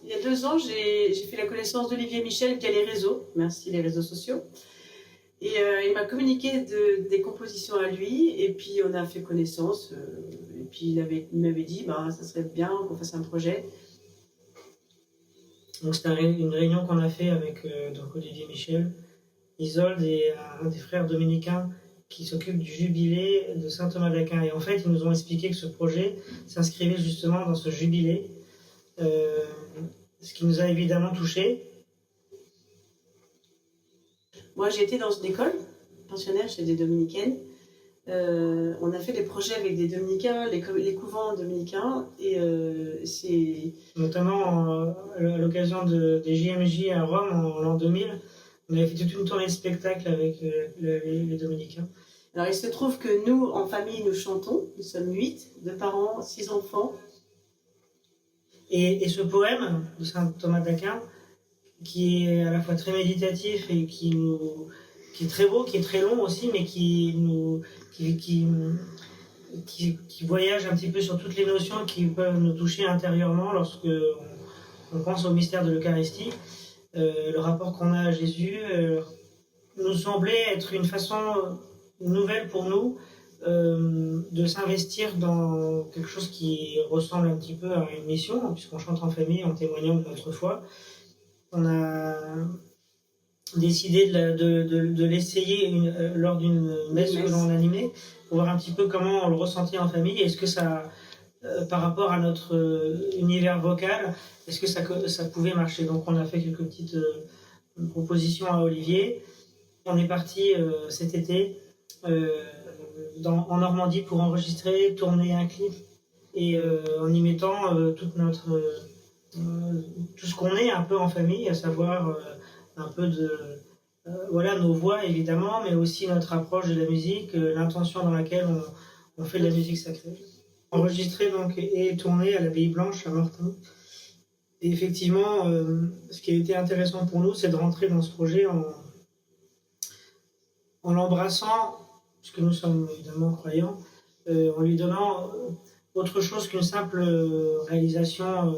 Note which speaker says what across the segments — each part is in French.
Speaker 1: Il y a 2 ans, j'ai fait la connaissance d'Olivier Michel via les réseaux. Merci les réseaux sociaux. Et il m'a communiqué des compositions à lui, et puis on a fait connaissance. Et puis il m'avait dit, bah, ça serait bien qu'on fasse un projet.
Speaker 2: Donc c'était une réunion qu'on a fait avec donc Olivier Michel, Isolde et un des frères dominicains qui s'occupe du jubilé de saint Thomas d'Aquin. Et en fait, ils nous ont expliqué que ce projet s'inscrivait justement dans ce jubilé, ce qui nous a évidemment touchés.
Speaker 1: Moi, j'ai été dans une école pensionnaire chez des dominicaines. On a fait des projets avec des dominicains, les couvents dominicains, et c'est...
Speaker 2: Notamment à l'occasion des JMJ à Rome en l'an 2000, on avait fait toute une tournée de spectacle avec les dominicains.
Speaker 1: Alors, il se trouve que nous, en famille, nous chantons. Nous sommes 8, 2 parents, 6 enfants.
Speaker 2: Et ce poème de saint Thomas d'Aquin, qui est à la fois très méditatif et qui est très beau, qui est très long aussi, mais qui voyage un petit peu sur toutes les notions qui peuvent nous toucher intérieurement lorsque on pense au mystère de l'Eucharistie. Le rapport qu'on a à Jésus nous semblait être une façon nouvelle pour nous de s'investir dans quelque chose qui ressemble un petit peu à une mission, puisqu'on chante en famille en témoignant de notre foi. On a décidé de l'essayer lors d'une messe que l'on animait, pour voir un petit peu comment on le ressentait en famille. Est-ce que ça, par rapport à notre univers vocal, est-ce que ça pouvait marcher? Donc on a fait quelques petites propositions à Olivier. On est parti cet été en Normandie pour enregistrer, tourner un clip, et en y mettant tout ce qu'on est un peu en famille, à savoir un peu voilà, nos voix évidemment, mais aussi notre approche de la musique, l'intention dans laquelle on fait de la musique sacrée. Enregistré donc et tourné à l'Abbaye Blanche à Mortain. Et effectivement, ce qui a été intéressant pour nous, c'est de rentrer dans ce projet en l'embrassant, puisque nous sommes évidemment croyants, en lui donnant autre chose qu'une simple réalisation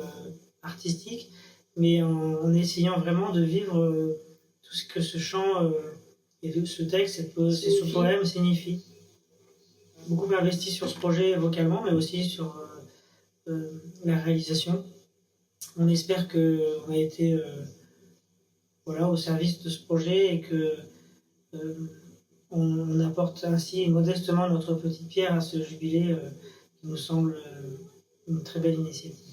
Speaker 2: artistique, mais en essayant vraiment de vivre tout ce que ce chant et ce texte, ce poème signifie. Beaucoup investi sur ce projet vocalement, mais aussi sur la réalisation. On espère qu'on a été au service de ce projet et que on apporte ainsi modestement notre petite pierre à ce jubilé qui nous semble une très belle initiative.